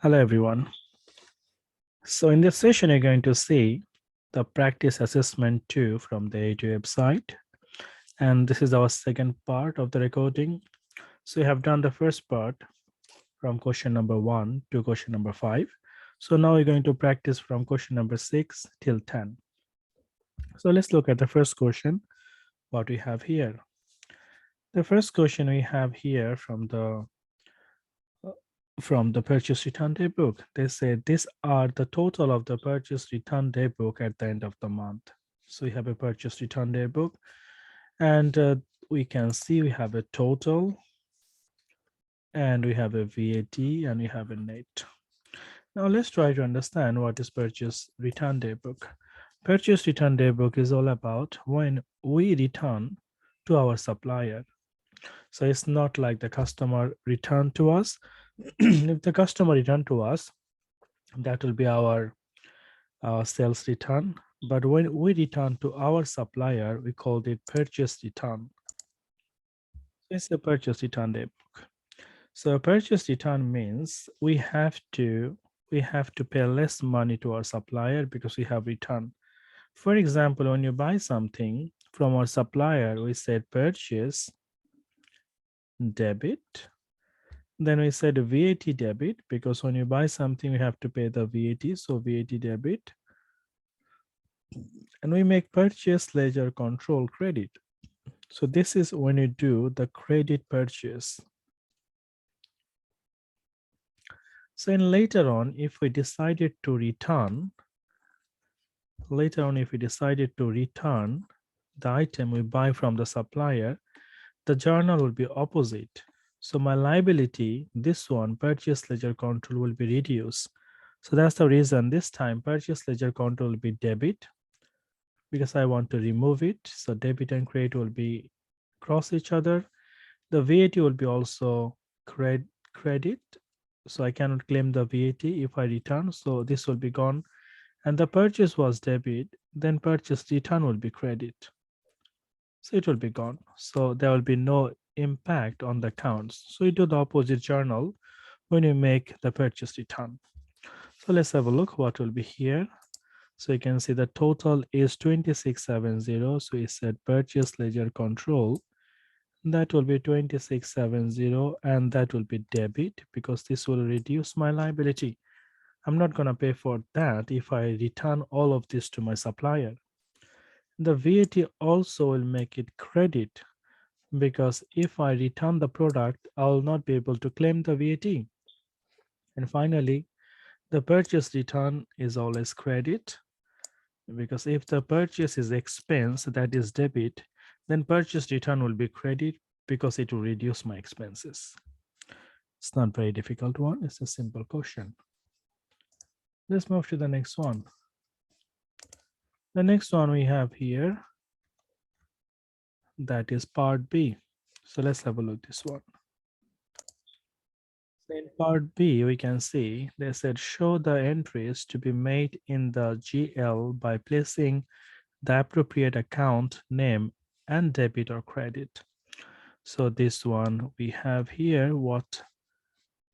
Hello, everyone. So in this session, you're going to see the practice assessment 2 from the A2 website. And this is our second part of the recording. So we have done the first part from question number 1 to question number 5. So now we're going to practice from question number 6 till 10. So let's look at the first question, what we have here. The first question we have here from the purchase return day book. They say these are the total of the purchase return day book at the end of the month. So we have a purchase return day book, and we can see we have a total, and we have a VAT, and we have a net. Now let's try to understand what is purchase return day book. Purchase return day book is all about when we return to our supplier. So it's not like the customer returned to us. If the customer returned to us, that will be our sales return. But when we return to our supplier, we called it purchase return. It's a purchase return day book. So purchase return means we have to pay less money to our supplier because we have returned. For example, when you buy something from our supplier, we said purchase debit. Then we said VAT debit because when you buy something, we have to pay the VAT. So VAT debit. And we make purchase ledger control credit. So this is when you do the credit purchase. So in later on, if we decided to return, the item we buy from the supplier, the journal will be opposite. So my liability, this one, purchase ledger control, will be reduced. So that's the reason this time purchase ledger control will be debit because I want to remove it. So debit and credit will be cross each other. The VAT will be also credit. So I cannot claim the VAT if I return. So this will be gone. And the purchase was debit, then purchase return will be credit. So it will be gone. So there will be no impact on the accounts. So you do the opposite journal when you make the purchase return. So let's have a look what will be here. So you can see the total is 2670. So we said purchase ledger control. That will be 2670, and that will be debit because this will reduce my liability. I'm not going to pay for that if I return all of this to my supplier. The VAT also will make it credit because if I return the product, I will not be able to claim the VAT. And finally, the purchase return is always credit because if the purchase is expense, that is debit, then purchase return will be credit because it will reduce my expenses. It's not very difficult one. It's a simple question. Let's move to the next one. The next one we have here, that is part B. So let's have a look at this one. So in part B, we can see they said show the entries to be made in the GL by placing the appropriate account name and debit or credit. So this one we have here, what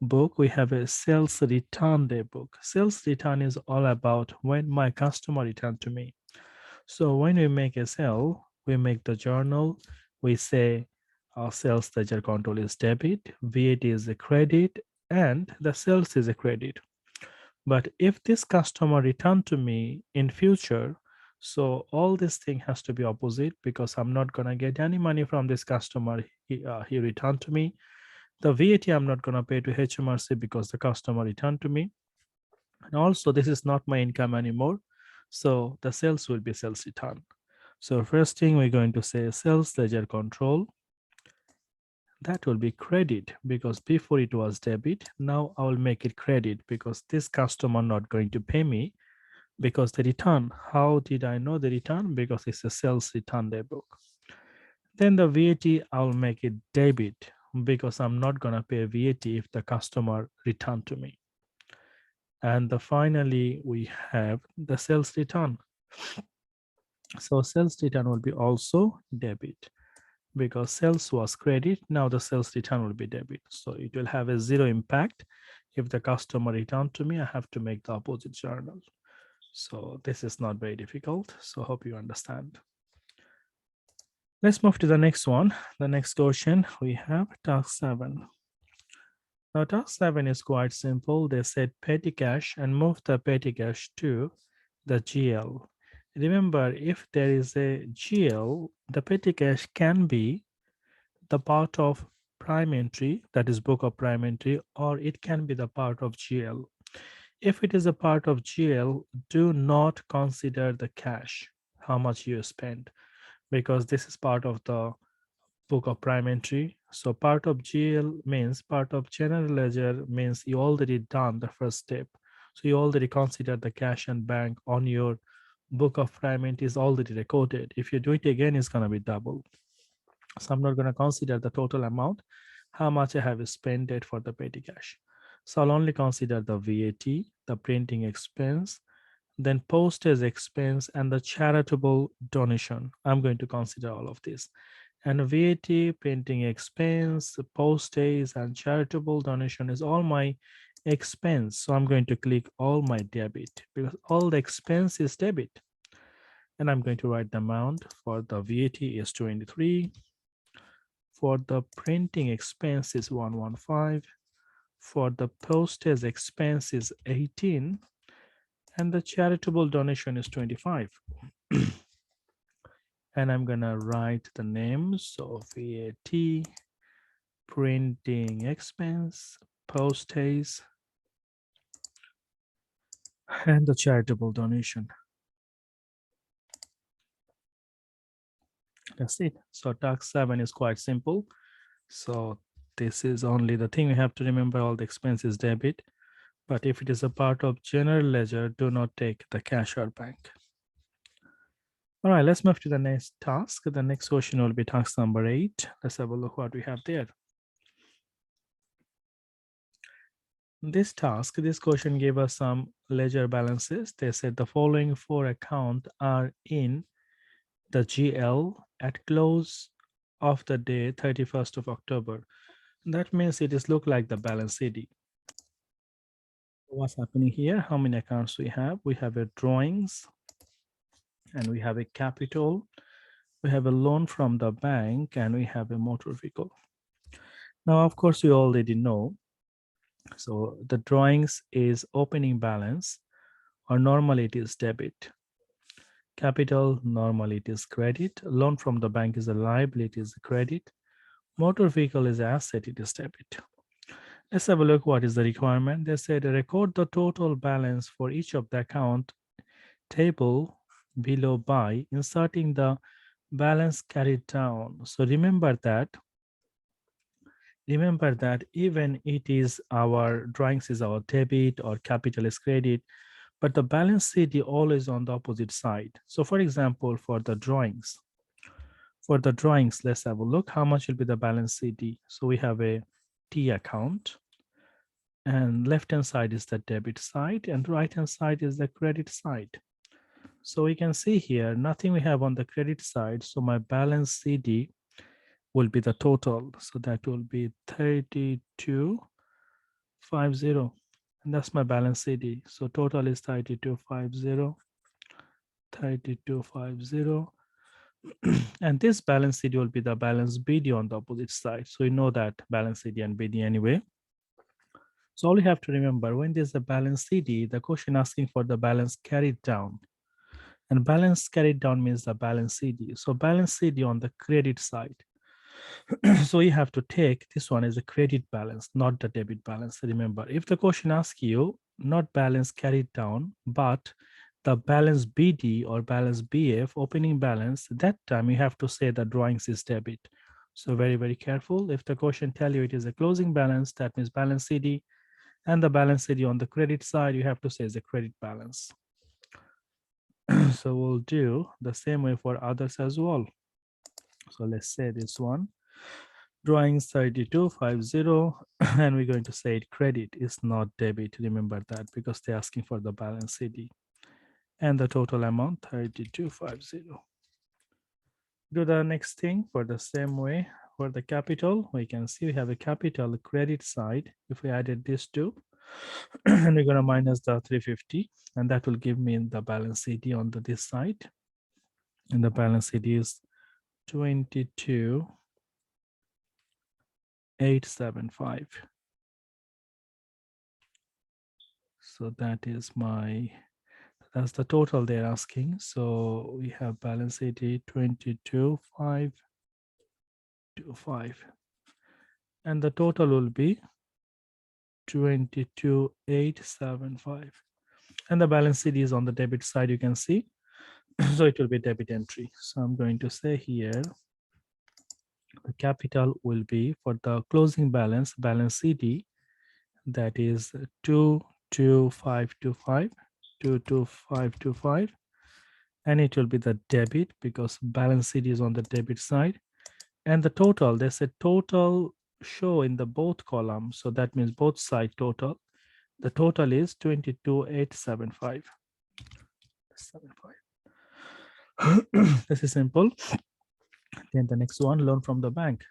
book? We have a sales return day book. Sales return is all about when my customer returned to me. So when we make a sale, we make the journal, we say our sales ledger control is debit, VAT is a credit, and the sales is a credit. But if this customer returned to me in future, so all this thing has to be opposite because I'm not going to get any money from this customer. He returned to me. The VAT I'm not going to pay to HMRC because the customer returned to me. And also this is not my income anymore. So the sales will be sales return. So first thing we're going to say sales ledger control. That will be credit because before it was debit. Now I will make it credit because this customer not going to pay me because the return. How did I know the return? Because it's a sales return day book. Then the VAT, I'll make it debit because I'm not going to pay VAT if the customer returned to me. And finally, we have the sales return. So sales return will be also debit because sales was credit. Now the sales return will be debit. So it will have a zero impact If the customer returned to me, I have to make the opposite journal. So this is not very difficult. So hope you understand. Let's move to the next one. The next question we have task 7. Now task 7 is quite simple. They said petty cash and move the petty cash to the GL. Remember, if there is a GL, the petty cash can be the part of prime entry, that is book of prime entry, or it can be the part of GL. If it is a part of GL, do not consider the cash, how much you spend, because this is part of the book of prime entry. So part of GL means part of general ledger means you already done the first step. So you already consider the cash and bank on your book of prime entry is already recorded. If you do it again, it's going to be double. So I'm not going to consider the total amount, how much I have spent it for the petty cash. So I'll only consider the VAT, the printing expense, then postage expense, and the charitable donation. I'm going to consider all of this. And VAT, printing expense, postage, and charitable donation is all my expense. So I'm going to click all my debit because all the expense is debit. And I'm going to write the amount for the VAT is 23. For the printing expense is 115. For the postage expense is 18. And the charitable donation is 25. And I'm gonna write the names. So VAT, printing expense, postage, and the charitable donation. That's it. So task 7 is quite simple. So this is only the thing we have to remember, all the expenses debit. But if it is a part of general ledger, do not take the cash or bank. All right, let's move to the next task. The next question will be task number 8. Let's have a look what we have there. This task, this question gave us some ledger balances. They said the following 4 accounts are in the GL at close of the day 31st of October. That means it is look like the balance CD. What's happening here? How many accounts we have? We have a drawings and we have a capital. We have a loan from the bank and we have a motor vehicle. Now, of course, you already know. So the drawings is opening balance, or normally it is debit. Capital, normally it is credit. Loan from the bank is a liability, is a credit. Motor vehicle is asset, it is debit. Let's have a look what is the requirement. They said record the total balance for each of the account table below by inserting the balance carried down. So remember that even it is our drawings is our debit or capital is credit, but the balance sheet is always on the opposite side. So for example, for the drawings, let's have a look. How much will be the balance CD? So we have a T account, and left-hand side is the debit side, and right-hand side is the credit side. So we can see here, nothing we have on the credit side. So my balance CD will be the total. So that will be 3250. And that's my balance CD. So total is 3250, 3250. And this balance CD will be the balance BD on the opposite side. So you know that balance CD and BD anyway. So all you have to remember, when there's a balance CD, the question asking for the balance carried down. And balance carried down means the balance CD. So balance CD on the credit side. So you have to take this one as a credit balance, not the debit balance. Remember, if the question asks you not balance carried down, but the balance BD or balance BF, opening balance, that time you have to say the drawings is debit. So very, very careful. If the question tell you it is a closing balance, that means balance CD, and the balance CD on the credit side, you have to say is a credit balance. So we'll do the same way for others as well. So let's say this one, drawings 3250, and we're going to say it credit is not debit. Remember that because they're asking for the balance CD. And the total amount 3250. Do the next thing for the same way. For the capital, we can see we have a capital credit side. If we added these two, And we're going to minus the 350, and that will give me the balance CD on this side. And the balance CD is 22,875. So that's the total they're asking. So we have balance CD 22,525. And the total will be 22,875. And the balance CD is on the debit side, you can see. So it will be debit entry. So I'm going to say here, the capital will be for the closing balance CD, that is 22525, 22525. And it will be the debit because balance CD is on the debit side. And the total, there's a total show in the both columns. So that means both side total. The total is 22,875. This is simple. Then the next one, loan from the bank.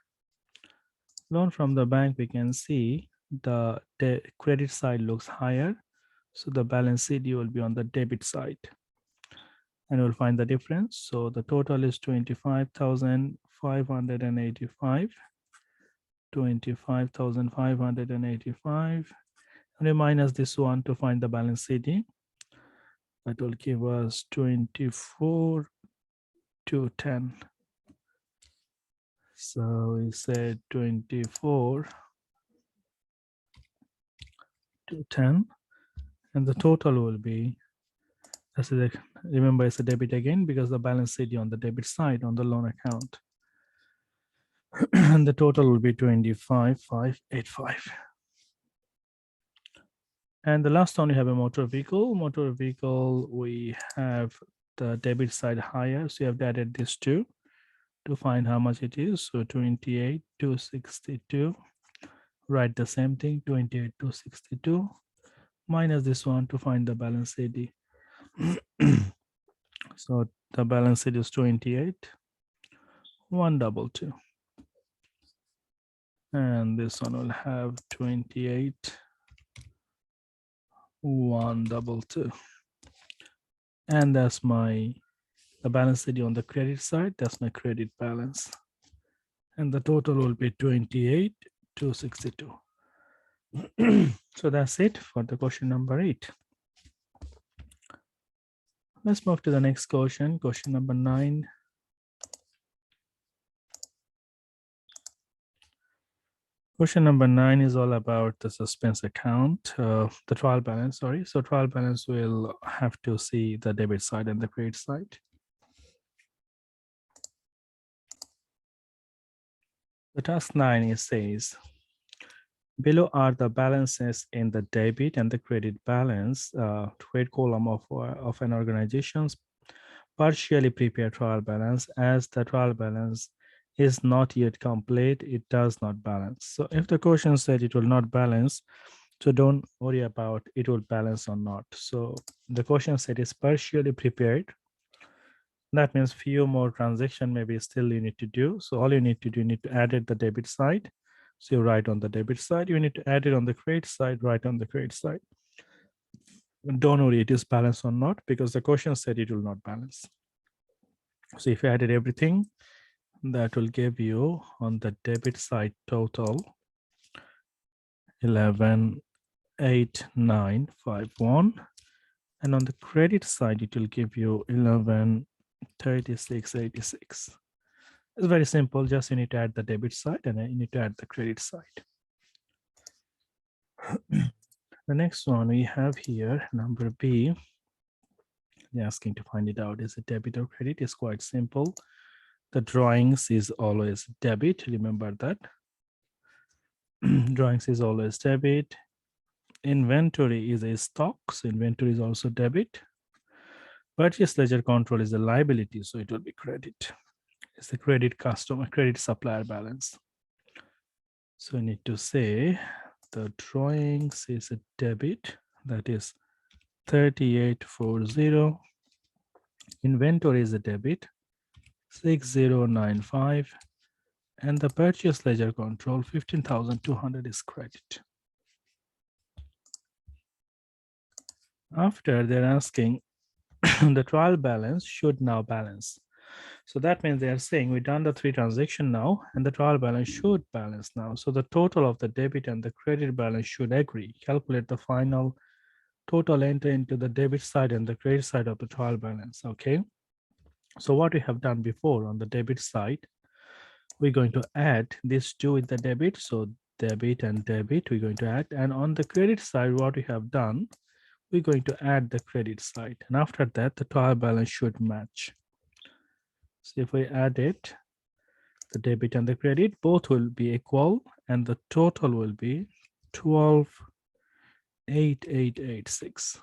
Loan from the bank, we can see the credit side looks higher. So the balance CD will be on the debit side. And we'll find the difference. So the total is 25,585. 25,585. And we minus this one to find the balance CD. That will give us 24,210. So we said 24,210. And the total will be, remember it's a debit again because the balance CD on the debit side on the loan account. And the total will be 25,585. And the last one, we have a motor vehicle. Motor vehicle, we have the debit side higher. So you have to add this two to find how much it is. So 28,262. Write the same thing, 28,262 minus this one to find the balance CD. So the balance CD is 28,122. And this one will have 28,122. And that's the balance CD on the credit side. That's my credit balance. And the total will be 28,262. So that's it for the question number 8. Let's move to the next question, question number 9. Question number 9 is all about the suspense account, the trial balance, sorry. So trial balance will have to see the debit side and the credit side. The task 9 says, below are the balances in the debit and the credit balance, trade column of an organization's partially prepared trial balance. As the trial balance is not yet complete, it does not balance. So if the question said it will not balance, so don't worry about it will balance or not. So the question said it's partially prepared. That means few more transactions maybe still you need to do. So all you need to do, you need to add it the debit side. So you write on the debit side, you need to add it on the credit side, write on the credit side. Don't worry it is balanced or not because the question said it will not balance. So if you added everything, that will give you on the debit side total 11,8951, and on the credit side it will give you 11,3686. It's very simple. Just you need to add the debit side and then you need to add the credit side. The next one we have here, number B. They're asking to find it out. Is it debit or credit? It's quite simple. The drawings is always debit. Remember that. Drawings is always debit. Inventory is a stock, so inventory is also debit. Purchase ledger control is a liability, so it will be credit. It's the credit supplier balance. So I need to say the drawings is a debit, that is 3840. Inventory is a debit, 6095. And the purchase ledger control 15,200 is credit. After they're asking the trial balance should now balance. So that means they are saying we've done the three transaction now and the trial balance should balance now. So the total of the debit and the credit balance should agree. Calculate the final total enter into the debit side and the credit side of the trial balance. Okay. So what we have done before on the debit side, we're going to add these two with the debit. So debit and debit, we're going to add. And on the credit side, what we have done, we're going to add the credit side. And after that, the trial balance should match. So if we add it, the debit and the credit, both will be equal and the total will be 12,8886.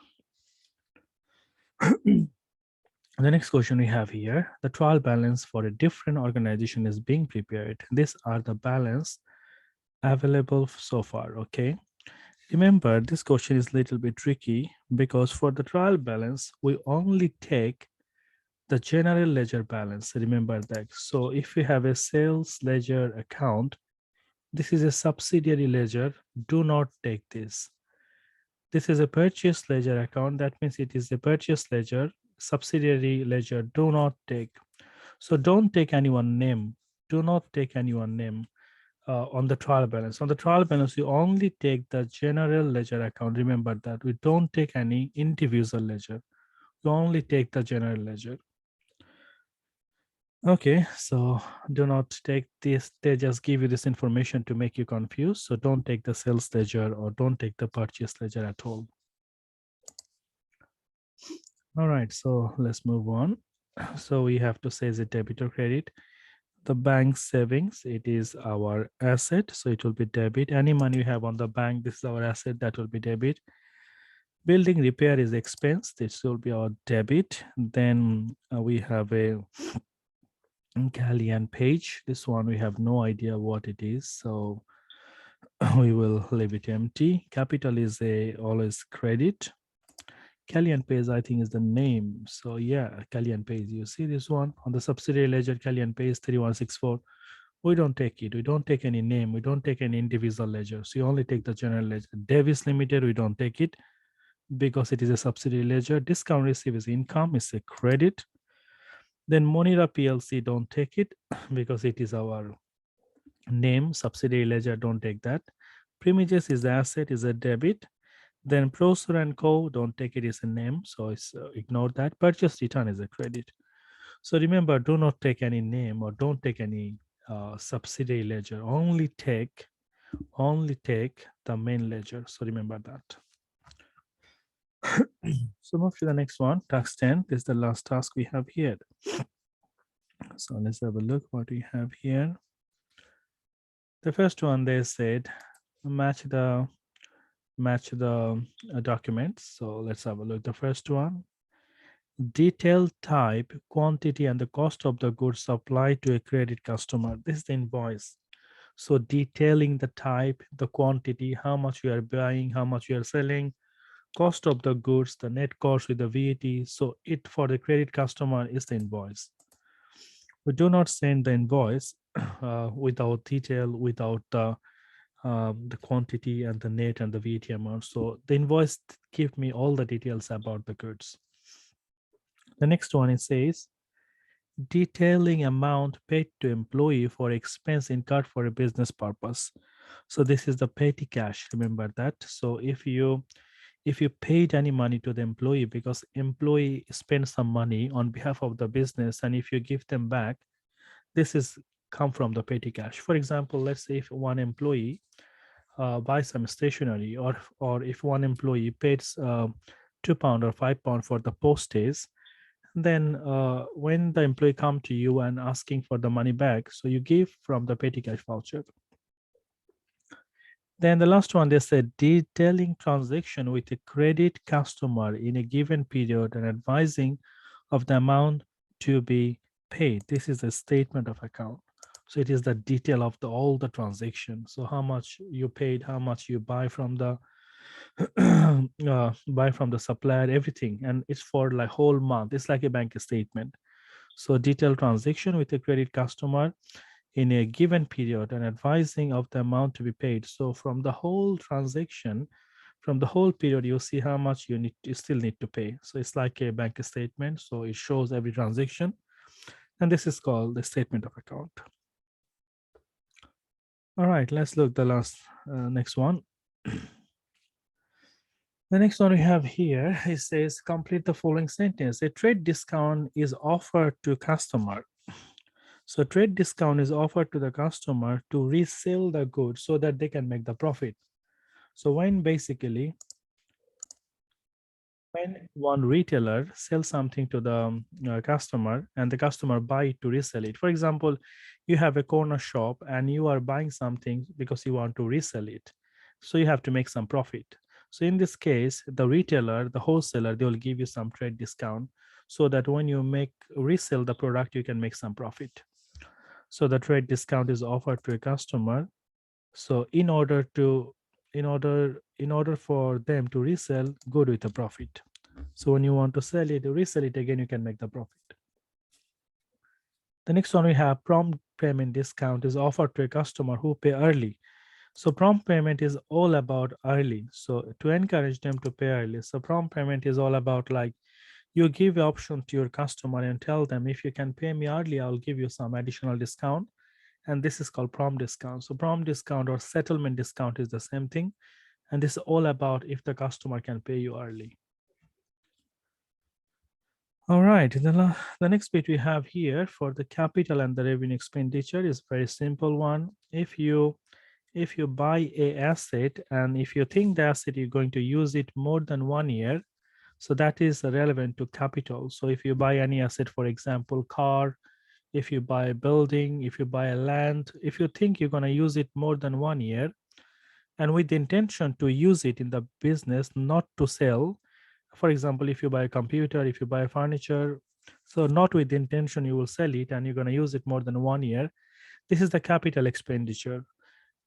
The next question we have here, the trial balance for a different organization is being prepared. These are the balance available so far, okay? Remember, this question is a little bit tricky because for the trial balance, we only take the general ledger balance. Remember that. So if you have a sales ledger account, this is a subsidiary ledger. Do not take this. This is a purchase ledger account. That means it is a purchase ledger, subsidiary ledger. Do not take. So don't take anyone name. Do not take anyone name on the trial balance. On the trial balance, you only take the general ledger account. Remember that we don't take any individual ledger. We only take the general ledger. Okay, so do not take this. They just give you this information to make you confused. So don't take the sales ledger or don't take the purchase ledger at all. All right, so let's move on. So we have to say is it debit or credit? The bank savings, it is our asset. So it will be debit. Any money you have on the bank, this is our asset, that will be debit. Building repair is expense. This will be our debit. Then we have a Galleon page. This one we have no idea what it is, so we will leave it empty. Capital is a always credit. Galleon page, I think, is the name. So yeah, Galleon page. You see this one on the subsidiary ledger, Galleon page 3164. We don't take it. We don't take any name. We don't take any individual ledger. So you only take the general ledger. Davis Limited, we don't take it because it is a subsidiary ledger. Discount receipt is income, it's a credit. Then Monira PLC, don't take it because it is our name, subsidiary ledger, don't take that. Premises is the asset, is a debit. Then Prosser and Co, don't take it as a name, so it's ignore that. Purchase return is a credit. So remember, do not take any name or don't take any subsidiary ledger. Only take the main ledger. So remember that. So move to the next one. Task 10. This is the last task we have here. So let's have a look what we have here. The first one, they said match the documents. So let's have a look. The first one, detail type, quantity, and the cost of the goods supplied to a credit customer. This is the invoice. So detailing the type, the quantity, how much you are buying, how much you are selling, cost of the goods, the net cost with the VAT. So it for the credit customer is the invoice. We do not send the invoice without detail, without the quantity and the net and the VAT amount. So the invoice give me all the details about the goods. The next one, it says detailing amount paid to employee for expense incurred for a business purpose. So this is the petty cash. Remember that. So if you paid any money to the employee because employee spent some money on behalf of the business, and if you give them back, this is come from the petty cash. For example, let's say if one employee buy some stationery, or if one employee pays £2 or £5 for the postage, then when the employee come to you and asking for the money back, so you give from the petty cash voucher. Then the last one, they said detailing transaction with a credit customer in a given period and advising of the amount to be paid. This is a statement of account. So it is the detail of all the transactions. So how much you paid, how much you buy from the supplier, everything. And it's for like whole month. It's like a bank statement. So detailed transaction with a credit customer in a given period and advising of the amount to be paid. So from the whole transaction, from the whole period, you see how much you still need to pay. So it's like a bank statement. So it shows every transaction. And this is called the statement of account. All right, let's look the next one. The next one we have here, it says complete the following sentence. A trade discount is offered to customer. So trade discount is offered to the customer to resell the goods so that they can make the profit. So when one retailer sells something to the customer and the customer buy it to resell it. For example, you have a corner shop and you are buying something because you want to resell it. So you have to make some profit. So in this case, the retailer, the wholesaler, they will give you some trade discount so that when you resell the product, you can make some profit. So the trade discount is offered to a customer. So in order for them to resell good with a profit. So when you want to sell it, resell it again, you can make the profit. The next one we have prompt payment discount is offered to a customer who pay early. So prompt payment is all about early. So to encourage them to pay early. So prompt payment is all about like you give the option to your customer and tell them if you can pay me early, I'll give you some additional discount. And this is called prompt discount. So prompt discount or settlement discount is the same thing. And this is all about if the customer can pay you early. All right, the next bit we have here for the capital and the revenue expenditure is very simple one. If you buy a asset and if you think the asset you're going to use it more than 1 year, so that is relevant to capital. So if you buy any asset, for example, car, if you buy a building, if you buy a land, if you think you're going to use it more than 1 year, and with the intention to use it in the business, not to sell. For example, if you buy a computer, if you buy furniture, so not with the intention you will sell it and you're going to use it more than 1 year, this is the capital expenditure.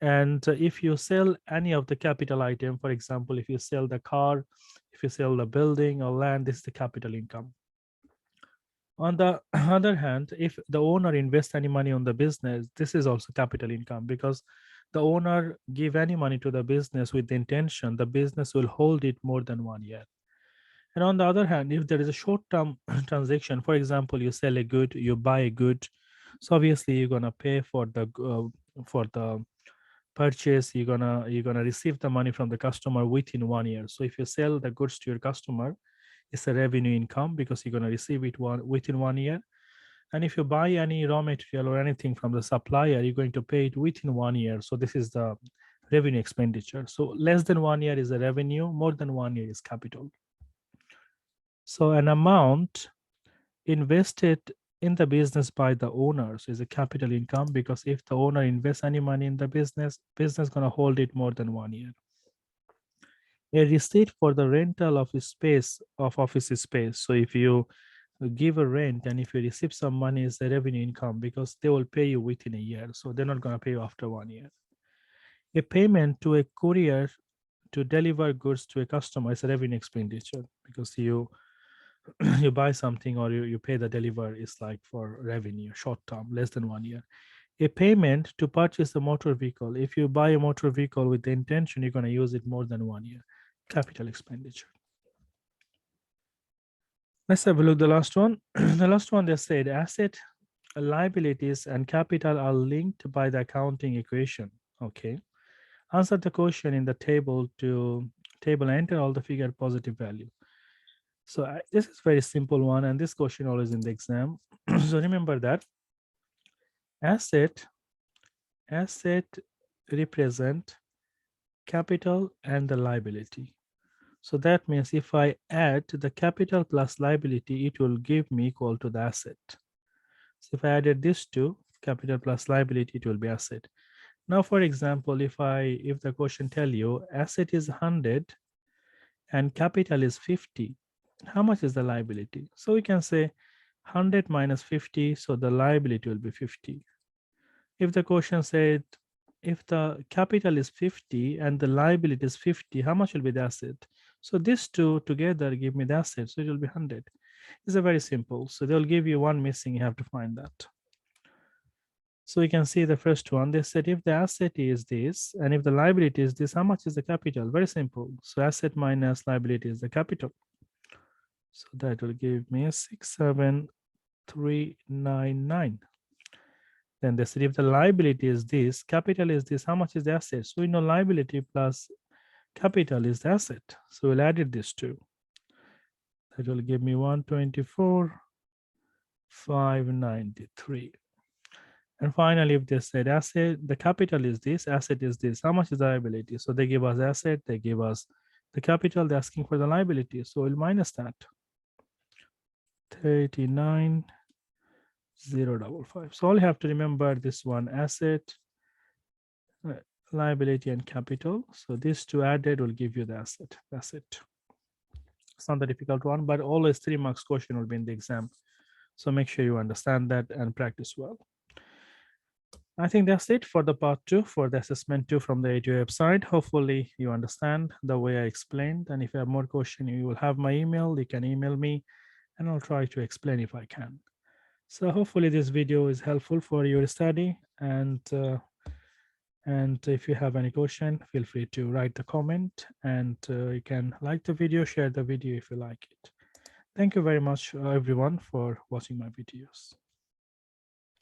And if you sell any of the capital item, for example, if you sell the car, if you sell the building or land, this is the capital income. On the other hand, if the owner invests any money on the business, this is also capital income because the owner give any money to the business with the intention the business will hold it more than 1 year. And on the other hand, if there is a short-term transaction, for example, you sell a good, you buy a good, so obviously you're gonna pay for the purchase. You're gonna receive the money from the customer within 1 year. So if you sell the goods to your customer, it's a revenue income because you're gonna receive it within 1 year. And if you buy any raw material or anything from the supplier, you're going to pay it within 1 year. So this is the revenue expenditure. So less than 1 year is a revenue, more than 1 year is capital. So an amount invested in the business by the owners is a capital income because if the owner invests any money in the business gonna hold it more than 1 year. A receipt for the rental of office space. So if you give a rent and if you receive some money, is the revenue income because they will pay you within a year. So they're not gonna pay you after 1 year. A payment to a courier to deliver goods to a customer is a revenue expenditure because you you buy something or you pay the deliver is like for revenue, short term, less than 1 year. A payment to purchase a motor vehicle. If you buy a motor vehicle with the intention you're going to use it more than 1 year, capital expenditure. Let's have a look at the last one. The last one they said asset, liabilities, and capital are linked by the accounting equation. Okay. Answer the question in the table and enter all the figure positive value. So this is very simple one, and this question always in the exam. So remember that asset represent capital and the liability. So that means if I add the capital plus liability, it will give me equal to the asset. So if I added this two, capital plus liability, it will be asset. Now, for example, if the question tell you asset is 100 and capital is 50, how much is the liability? So we can say 100 minus 50, so the liability will be 50. If the question said if the capital is 50 and the liability is 50, how much will be the asset? So these two together give me the asset, so it will be 100. It's a very simple. So they'll give you one missing, you have to find that. So you can see the first one. They said if the asset is this and if the liability is this, how much is the capital? Very simple. So asset minus liability is the capital. So that will give me a 67399. Then they said if the liability is this, capital is this, how much is the asset? So we know liability plus capital is the asset. So we'll add this two. That will give me 124,593. And finally, if they said asset, the capital is this, asset is this, how much is the liability? So they give us asset, they give us the capital, they're asking for the liability. So we'll minus that. 39,055. So all you have to remember this one, asset, liability, and capital. So these two added will give you the asset. That's it. It's not the difficult one, but always 3 marks question will be in the exam. So make sure you understand that and practice well. I think that's it for the part 2 for the assessment 2 from the ATO website. Hopefully you understand the way I explained. And if you have more questions, you will have my email. You can email me and I'll try to explain if I can. So hopefully this video is helpful for your study. And if you have any question, feel free to write the comment and you can like the video, share the video if you like it. Thank you very much, everyone, for watching my videos.